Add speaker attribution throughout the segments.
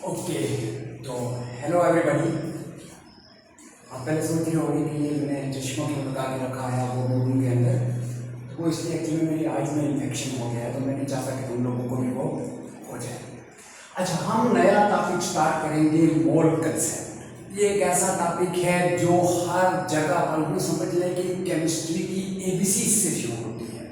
Speaker 1: Okay, तो hello everybody. आप पहले सोच रहे होंगे कि ये मैंने चश्मा क्यों लगा के रखा है वो रूम के अंदर। तो वो इसलिए एक्चुअली मेरी आइज में इन्फेक्शन हो गया है, तो मैं नहीं चाहता कि तुम लोगों को भी वो हो जाए। अच्छा, हम नया टॉपिक स्टार्ट करेंगे, मोल कंसेप्ट। ये एक ऐसा टॉपिक है जो हर जगह पर वो समझ लें कि केमिस्ट्री की एबीसी से शुरू होती है।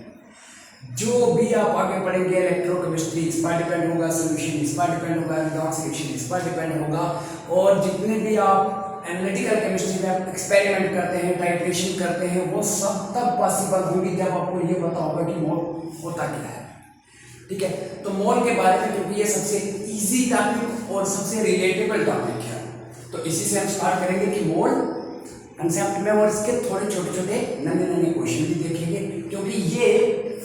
Speaker 1: जो भी आप आगे पढ़ेंगे, इलेक्ट्रोकेमिस्ट्री इस पर डिपेंड होगा, सोल्यूशन इस पर डिपेंड होगा, रिडॉक्स रिएक्शन इस पर डिपेंड होगा, और जितने भी आप एनालिटिकल केमिस्ट्री में आप एक्सपेरिमेंट करते हैं, टाइट्रेशन करते हैं, वो सब तब पॉसिबल होंगी जब आपको ये पता होगा कि मोल होता क्या है। ठीक है, तो मोल के बारे में, क्योंकि ये सबसे इजी टॉपिक और सबसे रिलेटेबल टॉपिक है, तो इसी से हम स्टार्ट करेंगे कि मोल कंसेप्ट में, और इसके थोड़े छोटे छोटे नन्हे नन्हे क्वेश्चन भी देखेंगे, क्योंकि ये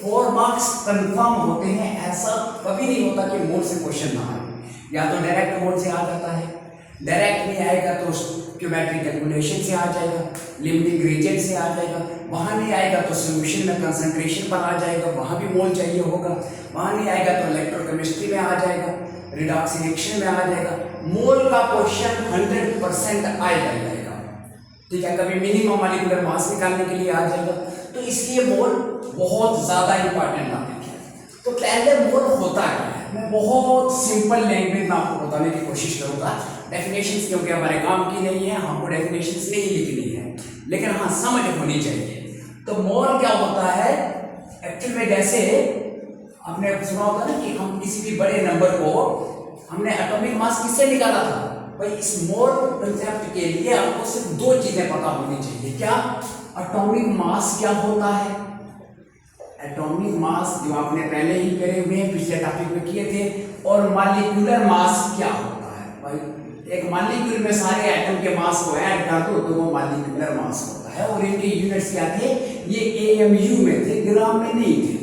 Speaker 1: 4 मार्क्स कंफर्म होते हैं। ऐसा कभी नहीं होता कि मोल से क्वेश्चन ना आए। या तो डायरेक्ट मोल से आ जाता है, डायरेक्ट नहीं आएगा तो क्यूमेट्रिक कैलकुलेशन से आ जाएगा, लिमिटिंग रीजन से आ जाएगा, वहाँ नहीं आएगा तो सोल्यूशन में कंसंट्रेशन पर आ जाएगा, वहाँ भी मोल चाहिए होगा, वहाँ नहीं आएगा तो इलेक्ट्रोकेमिस्ट्री में आ जाएगा, रिडॉक्स रिएक्शन में आ जाएगा। मोल का क्वेश्चन 100% आएगा। ठीक है, कभी मिनिमम मॉलिक्यूलर मास निकालने के लिए आ जाएगा। तो इसलिए मोल बहुत ज्यादा इंपॉर्टेंट टॉपिक है। तो पहले मोल होता क्या है, मैं बहुत सिंपल लैंग्वेज में आपको बताने की कोशिश करूंगा। डेफिनेशंस क्योंकि हमारे काम की नहीं है, हमको डेफिनेशंस नहीं लिखनी है, लेकिन हाँ समझ होनी चाहिए। तो मोल क्या होता है एक्चुअल में, जैसे आपने सुना होगा ना कि हम किसी भी बड़े नंबर को, हमने एटॉमिक मास किससे निकाला था भाई। इस मोल कंसेप्ट के लिए आपको सिर्फ 2 चीजें पता होनी चाहिए। क्या? एटॉमिक मास क्या होता है, एटॉमिक मास जो आपने पहले ही करे हुए हैं, पिछले टॉपिक में किए थे, और मॉलिक्यूलर मास क्या होता है भाई। एक मॉलिक्यूल में सारे एटम के मास को ऐड कर दो तो वो मॉलिक्यूलर मास होता है, और इनके यूनिट्स क्या थे, ये AMU में थे, ग्राम में नहीं थे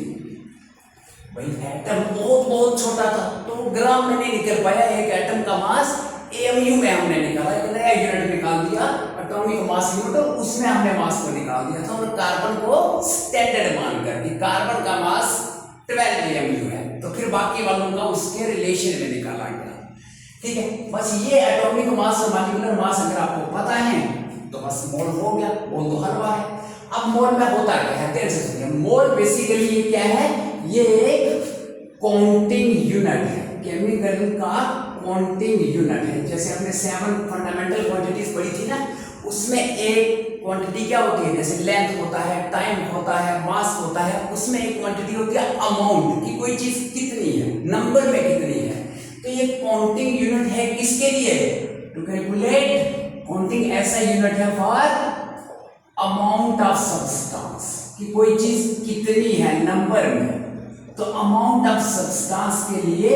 Speaker 1: भाई। एटम बहुत छोटा था तो ग्राम में नहीं निकल पाया। एक एटम का मास AMU में हमने निकाला, एक नया यूनिट निकाल दिया, एटॉमिक मास यूनिट, और उसमें हमने मास को निकाल दिया था, और कार्बन को स्टैंडर्ड मानकर कि कार्बन का मास 12 AMU है, तो फिर बाकी वालों का उसके रिलेशन में निकाला गया। ठीक है, बस ये एटॉमिक मास और मॉलिक्यूलर मास अगर आपको पता है तो बस मोल हो गया, मोल तो हर बार है। अब मोल में होता क्या है, ध्यान से सुनिए। मोल बेसिकली ये क्या है, ये एक काउंटिंग यूनिट है, केमिकल का काउंटिंग यूनिट है। जैसे हमने 7 फंडामेंटल क्वांटिटीज पढ़ी थी ना, उसमें एक क्वांटिटी क्या होती है, जैसे लेंथ होता है, टाइम होता है, मास होता है, उसमें एक क्वांटिटी होती है अमाउंट की, कोई चीज कितनी है, नंबर में कितनी है। तो ये काउंटिंग यूनिट है किसके लिए, टू कैलकुलेट। काउंटिंग ऐसा यूनिट है फॉर अमाउंट ऑफ सब्सटेंस, कि कोई चीज कितनी है नंबर में। तो अमाउंट ऑफ सब्सटेंस के लिए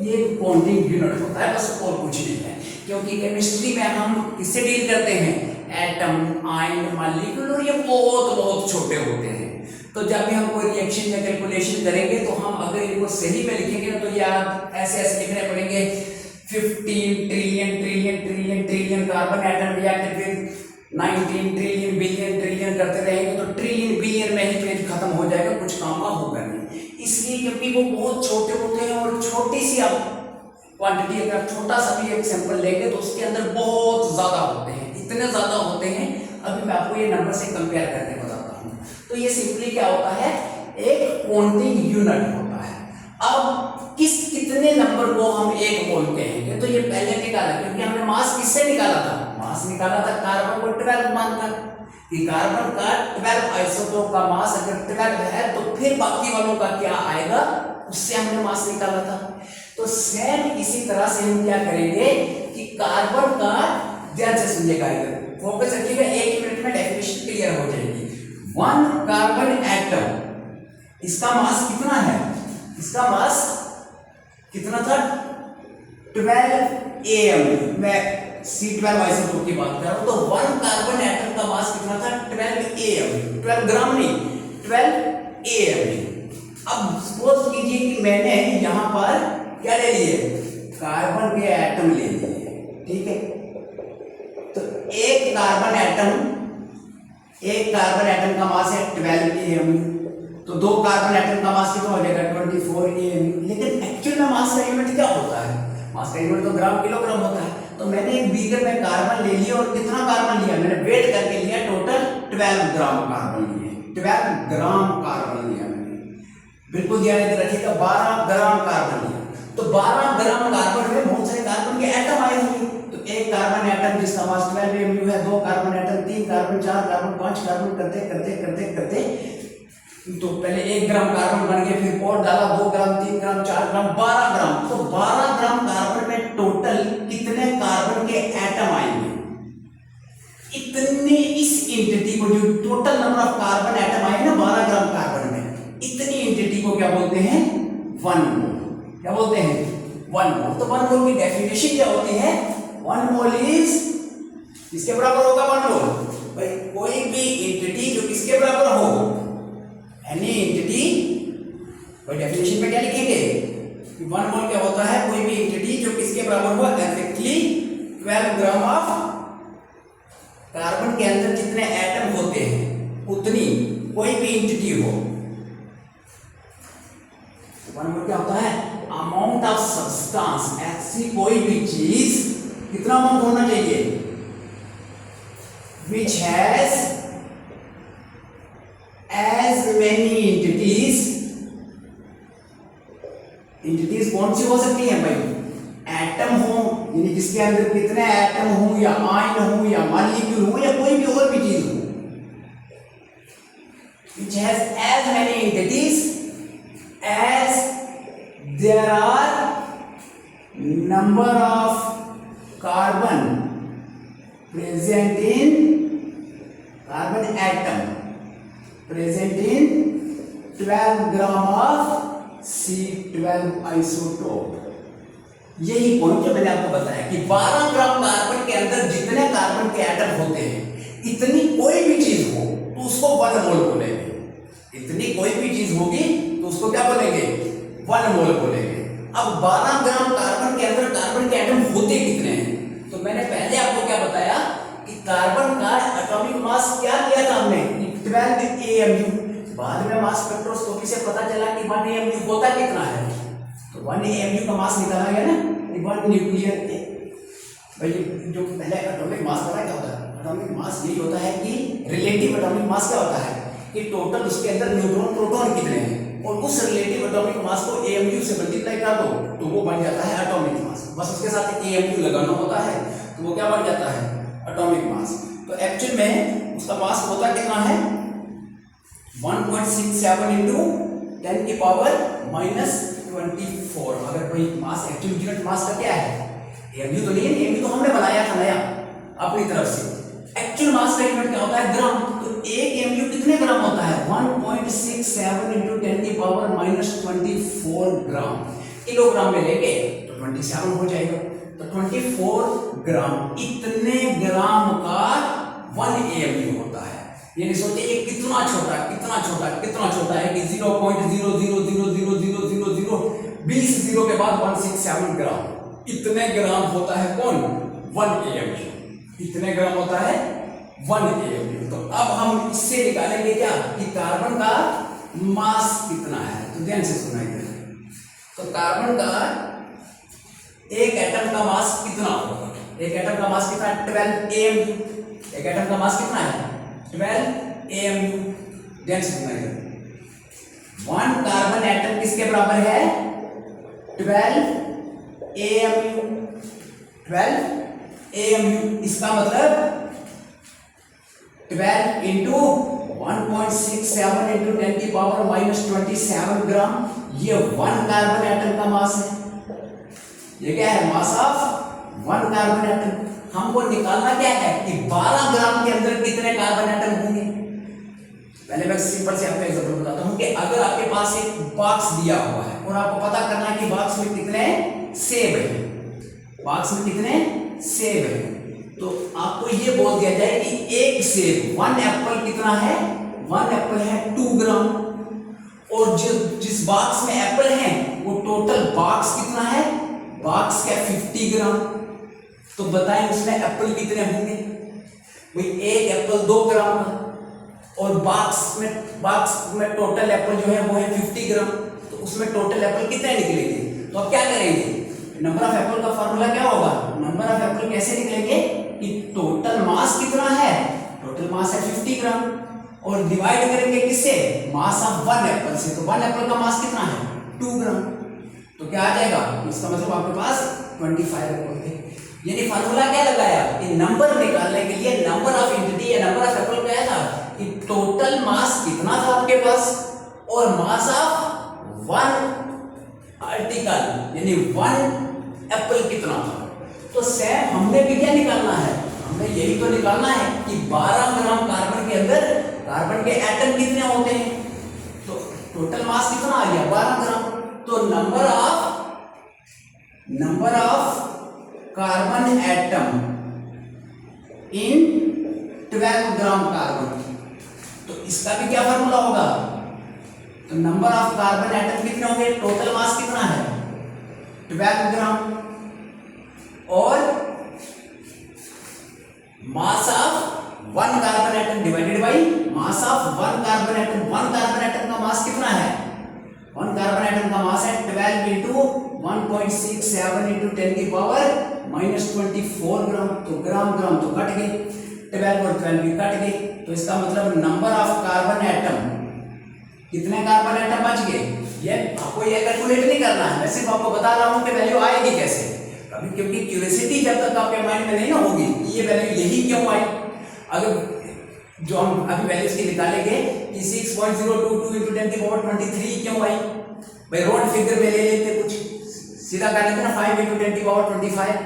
Speaker 1: ये काउंटिंग यूनिट होता है, बस और कुछ नहीं है। क्योंकि केमिस्ट्री में हम किससे डील करते हैं, एटम, आयन, मॉलिक्यूल, और ये बहुत छोटे होते हैं। तो जब भी हम कोई रिएक्शन या कैलकुलेशन करेंगे तो हम अगर इनको सही में लिखेंगे ना, तो यार ऐसे लिखने पड़ेंगे। 15 trillion carbon atom react with 19 trillion billion trillion करते रहेंगे तो ट्रिलियन बिलियन में ही पेज खत्म हो जाएगा, कुछ काम का होगा नहीं। इसलिए क्योंकि वो बहुत छोटे होते हैं, और छोटी सी आप क्वांटिटी, अगर छोटा सा भी एक सैंपल लेंगे तो उसके अंदर बहुत ज्यादा होते हैं, इतने ज्यादा होते हैं। अभी मैं आपको ये नंबर से कंपेयर करके बताता हूँ। तो ये सिंपली क्या होता है, एक काउंटिंग यूनिट होता है। अब कितने नंबर को हम एक मोल कहेंगे, तो ये पहले निकाला, क्योंकि हमने मास किससे निकाला था, मास निकाला था कार्बन को 12 मानकर, कि कार्बन का 12 आइसोटोप का मास अगर 12 है तो फिर बाकी वालों का क्या आएगा, उससे हमने मास निकाला था। तो सेम इसी तरह से हम क्या करेंगे कि कार्बन का, ध्यान से सुनिएगा, इधर फोकस रखिएगा, 1 मिनट में डेफिनेशन क्लियर हो जाएगी। 1 कार्बन एटम, इसका मास कितना है, इसका मास कितना था, 12 AMU। मैं C12 आइसोटोप की बात कर रहा हूं। तो 1 कार्बन एटम का मास कितना था, 12 AMU, 12 ग्राम नहीं, 12 AMU। अब सपोज कीजिए कि मैंने यहां पर क्या ले लिए, कार्बन के एटम ले लिए। ठीक है, तो एक कार्बन एटम का मास है 12 AMU, तो 2 कार्बन एटम का मास कितना हो जाएगा, 24 AMU। लेकिन एक्चुअल में मास का यूनिट क्या होता है, मास का यूनिट तो ग्राम किलोग्राम होता है। तो मैंने एक बीकर में कार्बन ले लिया और कितना कार्बन लिया, मैंने वेट करके लिया टोटल 12 ग्राम कार्बन लिए, 12 ग्राम कार्बन लिया मैंने, बिल्कुल ध्यान रखिएगा, 12 ग्राम कार्बन लिया। तो 12 ग्राम कार्बन में बहुत सारे कार्बन के एटम आए होंगे। तो एक कार्बन एटम जिसका मास 12 mu है, 2 carbon atom, 3 carbon, 4 carbon, 5 carbon करते करते करते करते तो पहले 1 ग्राम कार्बन बन गया, फिर और डाला 2 ग्राम, 3 ग्राम, 4 ग्राम, 12 ग्राम। तो 12 ग्राम कार्बन में टोटल कितने कार्बन के एटम आएंगे, इतने इस एंटिटी को, जो total number of carbon atom आए ना 12 ग्राम कार्बन में, इतनी एंटिटी को क्या बोलते हैं, 1 मोल। क्या बोलते हैं, 1 मोल। तो 1 मोल की डेफिनेशन क्या होती है, 1 मोल इज किसके बराबर होगा 1 मोल, भाई कोई भी एंटिटी जो किसके बराबर हो, एनी एंटिटी, भाई डेफिनेशन में क्या लिखेंगे कि 1 मोल क्या होता है, कोई भी एंटिटी जो किसके बराबर हो, एग्जैक्टली 12 ग्राम ऑफ कार्बन के अंदर जितने एटम होते हैं उतनी कोई भी एंटिटी हो। 1 मोल क्या होता है, अमाउंट ऑफ सब्सटेंस, ऐसी कोई भी चीज, कितना अमाउंट होना चाहिए, which has as many entities, entities कौन सी हो सकती हैं भाई, एटम हो, यानी जिसके अंदर कितने एटम हो, या आयन हो, या मॉलिक्यूल हो, या कोई भी और भी चीज हो, which has as many entities as there are number of carbon present in carbon atom present in 12 gram of C12 isotope. यही पॉइंट जो मैंने आपको बताया कि 12 ग्राम कार्बन के अंदर जितने कार्बन के एटम होते हैं, इतनी कोई भी चीज हो तो उसको 1 मोल बोलेंगे, इतनी कोई भी चीज होगी तो उसको क्या बोलेंगे, 1 मोल बोलेंगे। अब 12 ग्राम कार्बन के अंदर कार्बन के एटम होते कितने हैं, तो मैंने पहले आपको क्या बताया कि कार्बन का एटॉमिक मास क्या लिया था हमने, 12 AMU। बाद में मास स्पेक्ट्रोस्कोपी से पता चला कि 1 AMU होता कितना है, तो 1 AMU का मास निकाला गया ना, 1 न्यूक्लियर। भाई जो पहले एटॉमिक मास पता क्या होता है, एटॉमिक मास यही होता है कि रिलेटिव एटॉमिक मास क्या होता है कि टोटल उसके अंदर न्यूट्रॉन प्रोटॉन कितने हैं, और उस रिलेटिव एटॉमिक मास को AMU से मल्टीप्लाई कर दो तो वो बन जाता है एटॉमिक मास। बस उसके साथ AMU लगाना होता है तो वो क्या बन जाता है, एटॉमिक मास। तो एक्चुअल में उसका मास होता कितना है, 1.67 इंटू 10 की पावर -24। अगर कोई मास एक्चुअल यूनिट मास का क्या है, AMU तो नहीं है, AMU तो हमने बनाया था नया अपनी तरफ से। एक्चुअल मास का यूनिट क्या होता है, ग्राम। तो 1 AMU कितने ग्राम होता है, 1.67 इंटू 10 की पावर -24 ग्राम। किलोग्राम में लेके तो 27 हो जाएगा, तो 24 ग्राम, इतने ग्राम का 1 AMU होता है। ये सोचिए ये कितना छोटा कितना छोटा कितना छोटा है कि 0.0000000 20 जीरो के बाद 167 ग्राम, इतने ग्राम होता है कौन, 1 AMU। इतने ग्राम होता है 1 AMU। तो अब हम इससे निकालेंगे क्या कि कार्बन का मास कितना है। तो ध्यान से सुनाइए, तो कार्बन का एक एटम का मास कितना होगा, एक एटम का मास कितना है, 12 AMU। एक एटम का मास कितना है, 12 AMU। ध्यान से सुनाइए, 1 कार्बन एटम किसके बराबर है, 12 AMU। 12 AMU, इसका मतलब 12 इंटू 1.67 इंटू 10 की पावर -27 ग्राम, ये 1 कार्बन एटम का मास है। ये क्या है, मास ऑफ 1 कार्बन एटम। हमको निकालना क्या है कि 12 ग्राम के अंदर कितने कार्बन एटम होंगे। पहले मैं सिंपल से आपको एग्जांपल बताता हूं कि अगर आपके पास एक बॉक्स दिया हुआ है और आपको पता करना है कि बॉक्स में कितने सेब है, बॉक्स में कितने सेब है, तो आपको ये बोल दिया जाए कि एक सेब 1 एप्पल कितना है, 1 एप्पल है 2 ग्राम, और जिस बॉक्स में एप्पल है वो टोटल बॉक्स कितना है, बॉक्स का 50 ग्राम। तो बताएं उसमें एप्पल कितने होंगे, भाई एक एप्पल 2 ग्राम का, और बॉक्स में टोटल एप्पल जो है वो है 50 ग्राम, तो उसमें टोटल एप्पल कितने निकलेंगे। तो अब क्या करेंगे, नंबर ऑफ एप्पल का फॉर्मूला क्या होगा, नंबर ऑफ एप्पल कैसे निकलेंगे कि टोटल मास कितना है, टोटल मास है 50 ग्राम और डिवाइड करेंगे किससे, मास ऑफ 1 एप्पल से। तो 1 एप्पल का मास कितना है 2 ग्राम, तो क्या आ जाएगा, इसका मतलब आपके पास 25 एप्पल थे। यानी फार्मूला क्या लगाया कि नंबर निकालने के लिए नंबर ऑफ एंटिटी या नंबर ऑफ एप्पल क्या था कि टोटल मास कितना था आपके पास और मास ऑफ 1 आर्टिकल यानी 1 एप्पल कितना था। तो सेम हमने भी क्या निकालना है, हमने यही तो निकालना है कि 12 ग्राम कार्बन के अंदर कार्बन के एटम कितने होते हैं, तो टोटल मास कितना आ गया 12 ग्राम। तो number of carbon atom in 12 gram carbon, तो इसका भी क्या फॉर्मूला होगा, तो नंबर ऑफ कार्बन एटम कितने होंगे, टोटल मास कितना है 12 ग्राम और mass of 1 carbon atom divided by mass of 1 carbon atom. 1 carbon atom का मास कितना है, 1 कार्बन एटम का मास है 12 इंटू 1.67 इंटू 10 की पावर -24 ग्राम। तो ग्राम ग्राम तो कट गए, 12 और 12 भी कट गए, तो इसका मतलब नंबर ऑफ कार्बन एटम, कितने कार्बन एटम बच गए, ये आपको ये कैलकुलेट नहीं करना है, मैं सिर्फ आपको बता रहा हूं कि वैल्यू आएगी कैसे कभी, क्योंकि क्यूरियोसिटी जब तक आपके माइंड में नहीं ना होगी ये वैल्यू यही क्यों आई। अगर जो हम अभी वैल्यूज की निकालेंगे कि 6.022 इंटू 10 की पावर 23 क्यों आई, भाई रोड फिगर में ले लेते, कुछ सीधा कर लेते ना 5 इंटू 10 की पावर 25,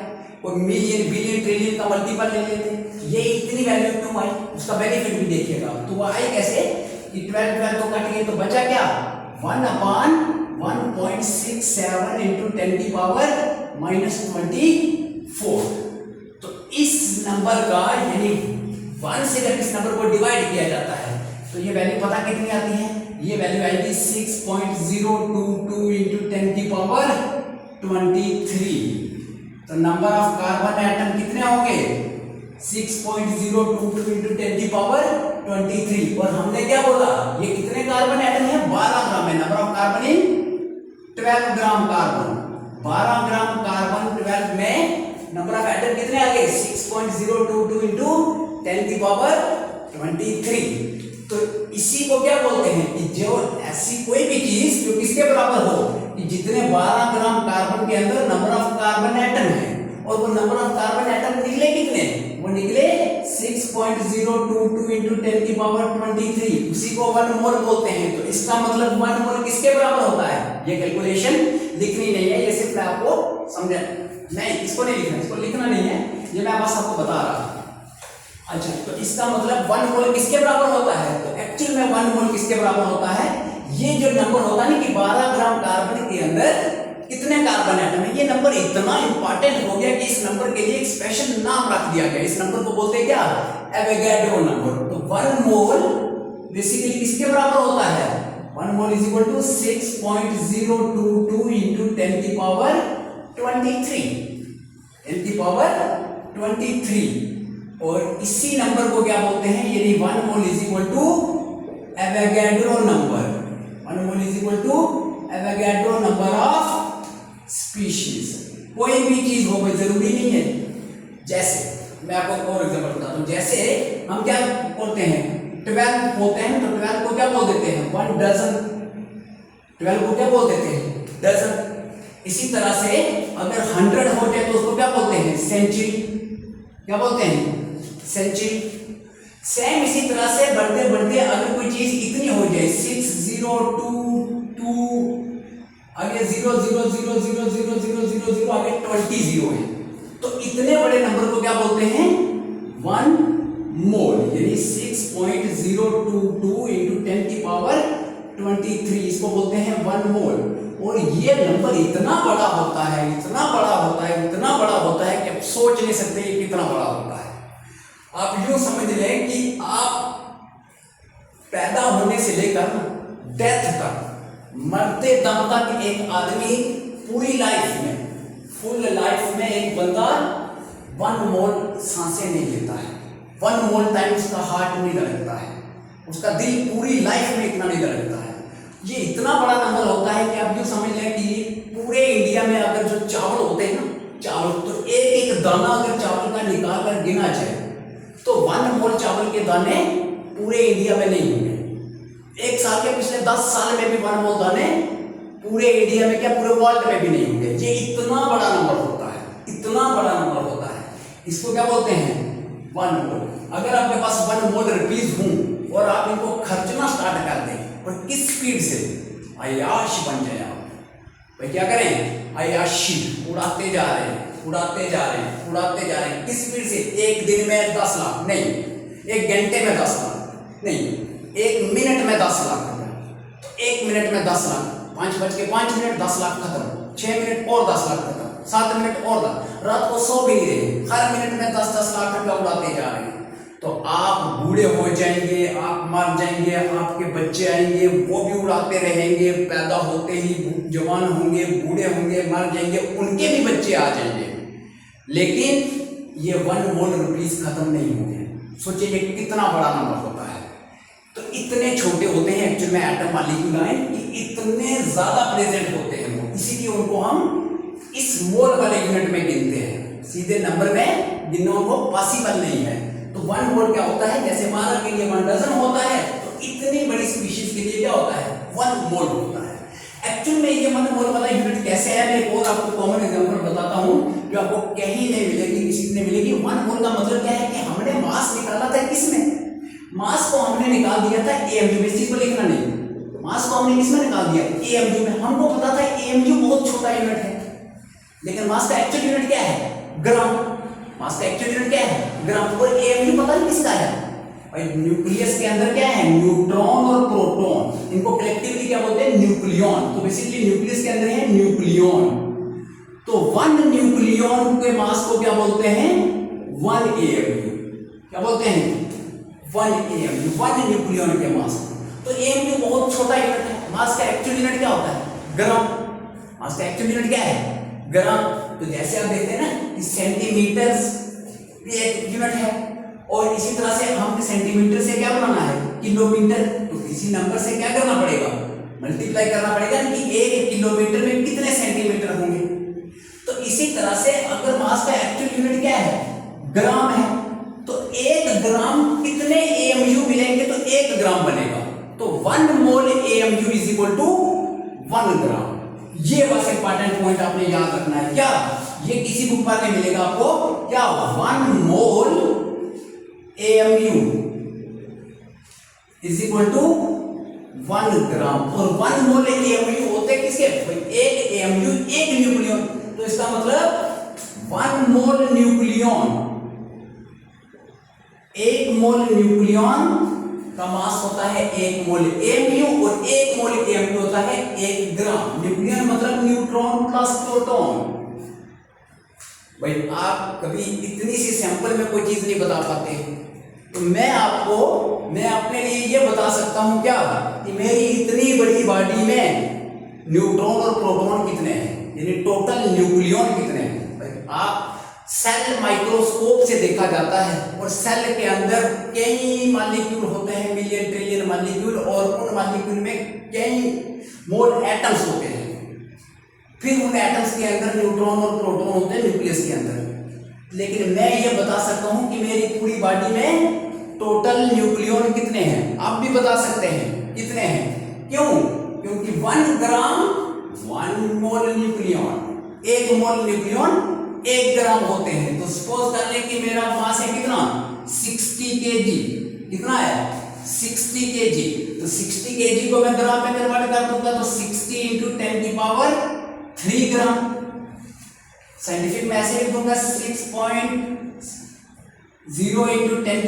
Speaker 1: कोई मिलियन बिलियन ट्रिलियन का मल्टीपल ले लेते, ये इतनी वैल्यू क्यों आई, उसका बेनिफिट भी देखिएगा। तो वो आई कैसे कि 12 तो कट गए, तो बचा क्या 1/1.67 इंटू 10 की पावर -24। तो इस नंबर का यानी 1 से जब इस नंबर को डिवाइड किया जाता है तो ये वैल्यू पता कितनी आती है, ये वैल्यू आएगी 6.022 इंटू 10 की पावर 23। तो नंबर ऑफ कार्बन एटम कितने होंगे 6.022 इंटू 10 की पावर 23। और हमने क्या बोला ये कितने कार्बन एटम है 12 ग्राम है, number of carbon in 12 gram carbon, 12 gram carbon 12 में नंबर ऑफ एटम कितने आ गए 6.022 इंटू 10 की पावर 23। तो इसी को क्या बोलते हैं कि जो ऐसी कोई भी चीज जो किसके बराबर हो कि जितने 12 ग्राम कार्बन के अंदर नंबर ऑफ कार्बन एटम है और वो नंबर ऑफ कार्बन एटम निकले कितने, वो निकले 6.022 इंटू 10 की पावर 23, उसी को 1 मोल बोलते हैं। तो इसका मतलब 1 मोल किसके बराबर होता है, ये कैलकुलेशन लिखनी नहीं है, ये सिर्फ मैं आपको समझा नहीं, इसको नहीं लिखना, इसको लिखना नहीं है, ये मैं बस आपको बता रहा हूं। अच्छा, तो इसका मतलब 1 मोल किसके बराबर होता है, तो एक्चुअल में 1 मोल किसके बराबर होता है, ये जो नंबर होता है ना कि 12 ग्राम कार्बन के अंदर कितने कार्बन एटम है, ये नंबर इतना इंपॉर्टेंट हो गया कि इस नंबर के लिए एक स्पेशल नाम रख दिया गया। इस नंबर को बोलते हैं क्या, एवोगाड्रो नंबर। तो 1 मोल बेसिकली किसके बराबर होता है, 1 mole is equal to 6.022 into 10 की पावर 23, 10 की पावर 23। और इसी नंबर को क्या बोलते हैं, यानी 1 mole is equal to Avogadro number, 1 mole is equal to Avogadro number of species. कोई भी चीज हो, कोई जरूरी नहीं है, जैसे मैं आपको और एग्जांपल बताता हूं, जैसे हम क्या बोलते हैं 12 होते हैं, तो 12 को क्या बोल देते हैं 1 डजन, 12 को क्या बोल देते हैं डजन। इसी तरह से अगर 100 हो जाए तो उसको क्या बोलते हैं सेंचुरी, क्या बोलते हैं सेंचुरी। सेम इसी तरह से बढ़ते बढ़ते अगर कोई चीज इतनी हो जाए 6022 आगे 0000000 आगे 20 जीरो है, तो इतने बड़े नंबर को क्या बोलते हैं 1 मोल, यानी 6.022 इंटू 10 की पावर 23, इसको बोलते हैं 1 मोल। और ये नंबर इतना बड़ा होता है, इतना बड़ा होता है, इतना बड़ा होता है कि आप सोच नहीं सकते ये कितना बड़ा होता है। आप यूं समझ लें कि आप पैदा होने से लेकर डेथ तक, मरते दम तक एक आदमी पूरी लाइफ में, फुल लाइफ में एक बंदा 1 मोल सांसें नहीं लेता है, 1 मोल टाइम उसका हार्ट नहीं धड़कता है, उसका दिल पूरी लाइफ में इतना नहीं धड़कता है। ये इतना बड़ा नंबर होता है कि आप यूं समझ लें कि पूरे इंडिया में अगर जो चावल होते हैं ना, चावल, तो एक एक दाना अगर चावल का निकाल कर गिना जाए तो 1 मोल चावल के दाने पूरे इंडिया में नहीं होंगे। एक साल के पिछले 10 साल में भी 1 मोल दाने पूरे इंडिया में क्या पूरे वर्ल्ड में भी नहीं होंगे। ये इतना बड़ा नंबर होता है, इतना बड़ा नंबर होता है। इसको क्या बोलते हैं? 1 मोल। अगर आपके पास 1 मोल रुपीज हूं और आप इनको खर्चना स्टार्ट कर दें और किस स्पीड से, अय्याश बन जाए आप। भाई क्या करें? अय्याशी, उड़ाते जा रहे हैं, उड़ाते जा रहे हैं, उड़ाते जा रहे हैं। किस स्पीड से? एक दिन में 10 लाख नहीं, एक घंटे में 10 लाख नहीं, एक मिनट में 10 लाख। तो एक मिनट में 10 लाख, 5:05 10 लाख खत्म, 6 मिनट और 10 लाख खत्म, 7 मिनट और 10, रात को सो भी नहीं रहे, हर मिनट में 10-10 लाख रुपया उड़ाते जा रहे हैं। तो आप बूढ़े हो जाएंगे, आप मर जाएंगे, आपके बच्चे आएंगे, वो भी उड़ाते रहेंगे, पैदा होते ही जवान होंगे, बूढ़े होंगे, मर जाएंगे, उनके भी बच्चे आ जाएंगे, लेकिन ये 1 मोल रुपीज खत्म नहीं होंगे। सोचिए ये कितना बड़ा नंबर होता है। तो इतने छोटे होते हैं एक्चुअल में एटम मॉलिक्यूल कि इतने ज्यादा प्रेजेंट होते हैं वो, इसीलिए उनको हम इस मोल वाले यूनिट में गिनते हैं। सीधे नंबर में गिनना उनको पॉसिबल नहीं है। तो 1 मोल क्या होता है? जैसे माना के लिए 1 डजन होता है, तो इतनी बड़ी स्पीशीज के लिए क्या होता है? 1 मोल होता है। एक्चुअल में ये 1 मोल वाला यूनिट कैसे है, मैं और आपको कॉमन एग्जांपल बताता हूं जो आपको कहीं नहीं मिलेगी, किसी ने मिलेगी। 1 मोल का मतलब क्या है कि हमने मास निकाला था किसमें? मास को हमने निकाल दिया था एएमयू में। इसी को लिखना नहीं, मास को हमने किसमें निकाल दिया? एएमयू में। हमको पता था एएमयू बहुत छोटा यूनिट है, लेकिन मास का एक्चुअल यूनिट क्या है? ग्राम। मास का एक्चुअल यूनिट क्या है? ग्राम। और एएमयू पता नहीं किसका है? और न्यूक्लियस के अंदर क्या है? न्यूट्रॉन और प्रोटॉन, इनको कलेक्टिवली क्या बोलते हैं? न्यूक्लियन। तो बेसिकली न्यूक्लियस के अंदर है न्यूक्लियन। तो 1 न्यूक्लियन के मास को क्या बोलते हैं? 1 एएमयू। क्या बोलते हैं? 1 एएमयू, 1 न्यूक्लियन के मास। तो एएमयू बहुत छोटा यूनिट है। मास का एक्चुअल यूनिट क्या होता है? ग्राम। मास का एक्चुअल यूनिट क्या है? ग्राम। तो जैसे आप देखते हैं ना कि सेंटीमीटर एक यूनिट है, और इसी तरह से हम सेंटीमीटर से क्या बनाना है? किलोमीटर। तो किसी नंबर से क्या करना पड़ेगा? मल्टीप्लाई करना पड़ेगा कि 1 किलोमीटर में कितने सेंटीमीटर होंगे। तो इसी तरह से अगर मास का एक्चुअल यूनिट क्या है? ग्राम है, तो 1 ग्राम कितने एएमयू मिलेंगे? तो 1 ग्राम बनेगा। तो 1 मोल एएमयू इज इक्वल टू 1 ग्राम। ये बस इंपॉर्टेंट पॉइंट आपने याद रखना है। क्या ये किसी बुक पर नहीं मिलेगा आपको? क्या 1 मोल एएमयू इज इक्वल टू 1 ग्राम। और 1 मोल एएमयू होते किसके? 1 एएमयू 1 न्यूक्लियन। तो इसका मतलब 1 मोल न्यूक्लियन, 1 मोल न्यूक्लियन का मास होता है 1 मोल एएमयू, और 1 मोल एएमयू होता है 1 ग्राम। न्यूक्लियन मतलब न्यूट्रॉन प्लस प्रोटॉन। भाई आप कभी इतनी सी सैंपल में कोई चीज नहीं बता पाते, तो मैं अपने लिए ये बता सकता हूं क्या कि मेरी इतनी बड़ी बॉडी में न्यूट्रॉन और प्रोटॉन कितने हैं, यानी टोटल न्यूक्लियन कितने हैं। भाई आप सेल माइक्रोस्कोप से देखा जाता है, और सेल के अंदर कई मॉलिक्यूल होते हैं, मिलियन ट्रिलियन मॉलिक्यूल, और उन मॉलिक्यूल में कई मोल एटम्स होते हैं। फिर उन एटम्स के अंदर न्यूट्रॉन और प्रोटॉन होते हैं न्यूक्लियस के अंदर। लेकिन मैं ये बता सकता हूं कि मेरी पूरी बॉडी में टोटल न्यूक्लियन कितने हैं। आप भी बता सकते हैं कितने हैं। क्यों? क्योंकि 1 ग्राम 1 मोल न्यूक्लियन, 1 मोल न्यूक्लियन 1 ग्राम होते हैं। तो सपोज कर ले कि मेरा मास है कितना? 60 केजी। कितना है? 60 केजी। तो 60 केजी को मैं ग्राम में कन्वर्ट कर दूंगा, तो 60 × 10³ ग्राम। साइंटिफिक में ऐसे लिख दूंगा 6.0 × 10⁴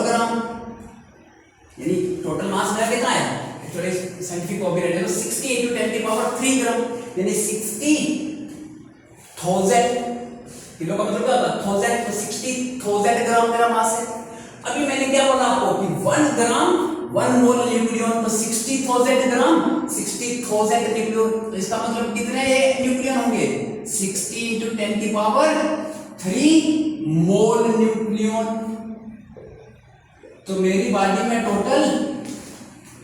Speaker 1: ग्राम, यानी टोटल मास मेरा कितना है? एक्चुअली साइंटिफिक को भी रहने दो। 60 × 10³ ग्राम, यानी 60,000 किलो का मतलब क्या होता है? 1000। तो 60,000 ग्राम मेरा मास है। अभी मैंने क्या बोला आपको कि 1 ग्राम 1 मोल न्यूक्लियन, तो 60,000 ग्राम 60,000 न्यूक्लियन। तो इसका मतलब कितने न्यूक्लियन होंगे? 60 × 10³ मोल न्यूक्लियन। तो मेरी बॉडी में टोटल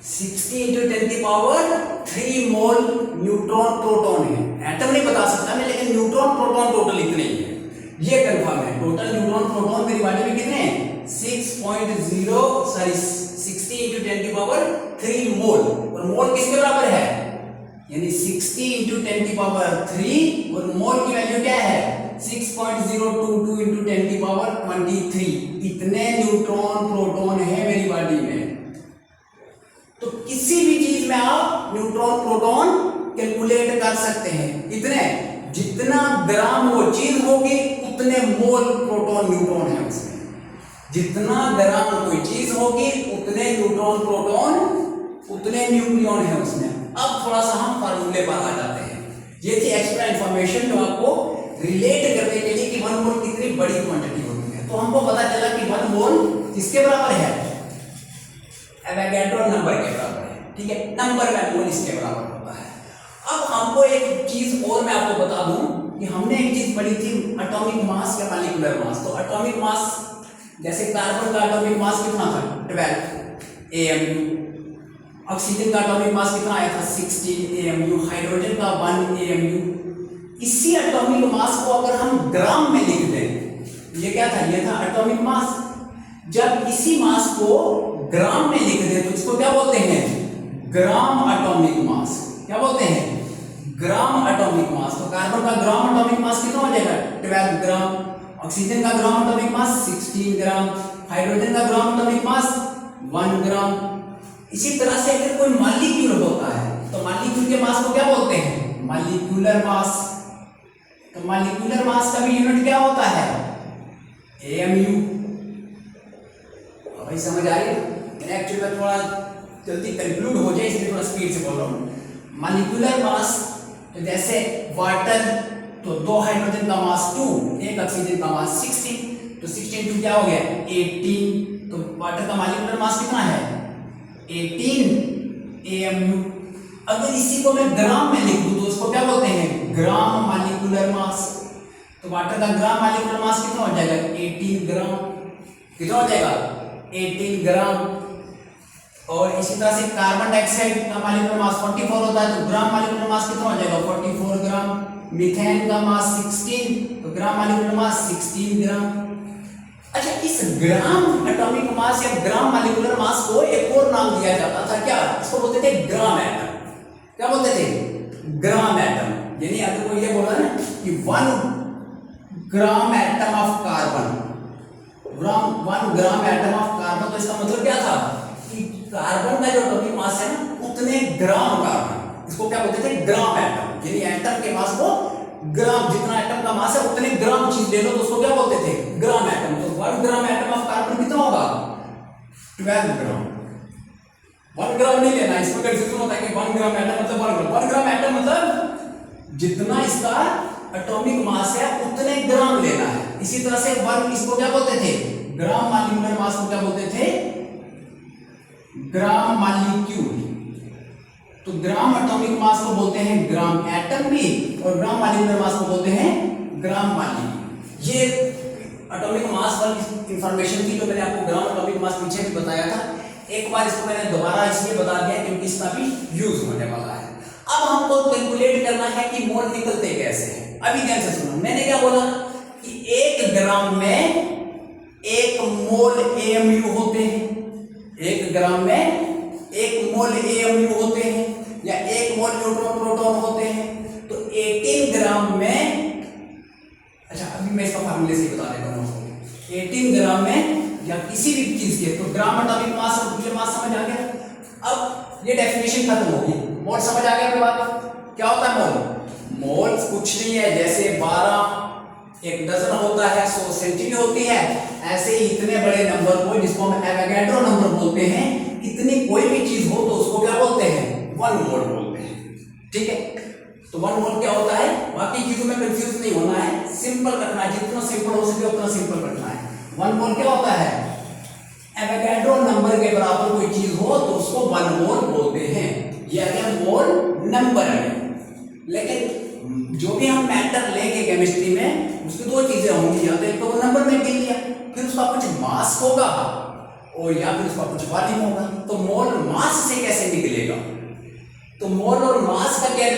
Speaker 1: 60 इंटू 10 की पावर 3 मोल न्यूट्रॉन प्रोटॉन है। एटम नहीं बता सकता मैं, लेकिन न्यूट्रॉन प्रोटॉन टोटल इतने ही है, ये कंफर्म है। टोटल न्यूट्रॉन प्रोटॉन मेरी बॉडी में कितने हैं? 60 इंटू 10 की पावर 3 मोल। और मोल किसके बराबर है? यानी 60 इंटू 10 की पावर 3 और मोल की वैल्यू क्या है? 6.022 इंटू 10 की पावर 23। इतने न्यूट्रॉन प्रोटॉन है मेरी बॉडी में। तो किसी भी चीज में आप न्यूट्रॉन प्रोटॉन कैलकुलेट कर सकते हैं। इतने जितना ग्राम वो चीज होगी उतने मोल प्रोटॉन न्यूट्रॉन है उसमें। जितना ग्राम कोई चीज होगी उतने न्यूट्रॉन प्रोटॉन उतने न्यूक्लियॉन है उसमें। अब थोड़ा सा हम फार्मूले पर आ जाते हैं। ये थी एक्स्ट्रा इंफॉर्मेशन जो आपको रिलेट करने के लिए कि 1 मोल कितनी बड़ी क्वांटिटी होती है। तो हमको पता चला कि 1 मोल किसके बराबर है? एवोगैड्रो नंबर के बराबर है। ठीक है, नंबर में मोल इसके बराबर होता है। अब हमको एक चीज और मैं आपको बता दूं कि हमने एक चीज पढ़ी थी एटॉमिक मास या मॉलिक्यूलर मास। तो एटॉमिक मास जैसे कार्बन का एटॉमिक मास कितना था? 12 AMU। ऑक्सीजन का एटॉमिक मास कितना आया था? 16 AMU। हाइड्रोजन का 1 AMU। इसी एटॉमिक मास को अगर हम ग्राम में लिख दें, ये क्या था? ये था एटॉमिक मास। जब इसी मास को ग्राम में लिख दें तो इसको क्या बोलते हैं? Gram atomic mass. क्या बोलते हैं? Gram atomic mass. तो कार्बन का ग्राम एटॉमिक मास कितना हो जाएगा? 12 ग्राम। ऑक्सीजन का ग्राम एटॉमिक मास 16 ग्राम। हाइड्रोजन का ग्राम एटॉमिक मास 1 ग्राम। इसी तरह से अगर कोई मॉलिक्यूल होता है तो मॉलिक्यूल के मास को क्या बोलते हैं? Molecular mass. तो मॉलिक्यूलर मास का भी यूनिट क्या होता है? AMU। भाई समझ आ रही है? एक्चुअली में थोड़ा जल्दी कंक्लूड हो जाए इसलिए थोड़ा स्पीड से बोल रहा हूँ। मॉलिक्यूलर मास तो जैसे वाटर, तो 2 हाइड्रोजन का मास 2, 1 ऑक्सीजन का मास 16। तो 16 2 क्या हो गया? 18। तो वाटर का मॉलिक्यूलर मास कितना है? 18 AMU। अगर इसी को मैं ग्राम में लिख दूं तो उसको क्या बोलते हैं? Gram molecular mass. तो वाटर का ग्राम मॉलिक्यूलर मास कितना हो जाएगा? 18 ग्राम। कितना हो जाएगा? 18 ग्राम। और इसी तरह से कार्बन डाइऑक्साइड का मॉलिक्यूलर मास 44 होता है, तो ग्राम मॉलिक्यूलर मास कितना हो जाएगा? 44 ग्राम। मीथेन का मास 16, तो ग्राम मॉलिक्यूलर मास 16 ग्राम। अच्छा, इस ग्राम एटॉमिक मास या ग्राम मॉलिक्यूलर मास को एक और नाम दिया जाता था, क्या? इसको बोलते थे ग्राम एटम। क्या बोलते थे? Gram atom. यानी अगर कोई ये बोला ना कि 1 gram atom of carbon, 1 gram atom of carbon, तो इसका मतलब क्या था कि कार्बन का जो एटॉमिक मास है ना उतने ग्राम कार्बन, इसको क्या बोलते थे? Gram atom. यानी एटम के मास को ग्राम, जितना एटम का मास है उतने ग्राम चीज ले लो तो उसको क्या बोलते थे? Gram atom. तो 1 ग्राम एटम ऑफ कार्बन कितना होगा? 12 ग्राम। 1 ग्राम नहीं लेना, इसमें कंफ्यूजन होता है कि 1 ग्राम एटम मतलब 1 ग्राम। 1 ग्राम एटम मतलब जितना इसका एटॉमिक मास है उतने ग्राम लेना है। इसी तरह से 1 इसको क्या बोलते थे? ग्राम मॉलिक्यूलर मास को क्या बोलते थे? Gram molecule. तो ग्राम एटॉमिक मास को बोलते हैं ग्राम एटम भी, और ग्राम मॉलिक्यूलर मास को बोलते हैं ग्राम मॉलिक्यूल। ये एटॉमिक मास वाली इंफॉर्मेशन थी जो मैंने आपको ग्राम एटॉमिक मास पीछे भी बताया था। एक बार इसको मैंने दोबारा इसलिए बता दिया क्योंकि इसका भी यूज होने वाला है। अब हमको कैलकुलेट करना है कि मोल निकलते कैसे हैं। अभी ध्यान से सुनो, मैंने क्या बोला कि 1 ग्राम में 1 मोल AMU होते हैं। 1 ग्राम में 1 मोल AMU होते हैं या 1 मोल न्यूट्रॉन प्रोटॉन होते हैं। तो 18 ग्राम में, अच्छा अभी मैं इसका फार्मूले से बता देता हूँ। 18 ग्राम में या किसी भी चीज के, तो ग्राम एटॉमिक मास और मॉलिक्यूलर मास समझ आ गया। अब ये डेफिनेशन खत्म होगी। मोल समझ आ गया मेरे बात? क्या होता है मोल? मोल कुछ नहीं है, जैसे 12 एक डजन होता है, 100 सेंचुरी होती है, ऐसे ही इतने बड़े नंबर को जिसको हम एवोगैड्रो नंबर बोलते हैं, इतनी कोई भी चीज हो तो उसको क्या बोलते हैं? 1 मोल बोलते हैं। ठीक है, तो 1 मोल क्या होता है? बाकी चीजों में कंफ्यूज नहीं होना है, सिंपल रखना है, जितना सिंपल हो सके उतना सिंपल रखना है। 1 मोल क्या होता है? एवोगैड्रो नंबर के बराबर कोई चीज हो तो उसको 1 मोल बोलते हैं। ये अगर मोल नंबर है, लेकिन जो भी हम मैटर लेंगे केमिस्ट्री में उसकी 2 चीजें होंगी, या तो एक तो वो नंबर में गिन लिया, फिर उसका कुछ मास होगा और या फिर उसका कुछ वॉल्यूम होगा, तो मोल मास से कैसे निकलेगा? तो मोल और मास का क्या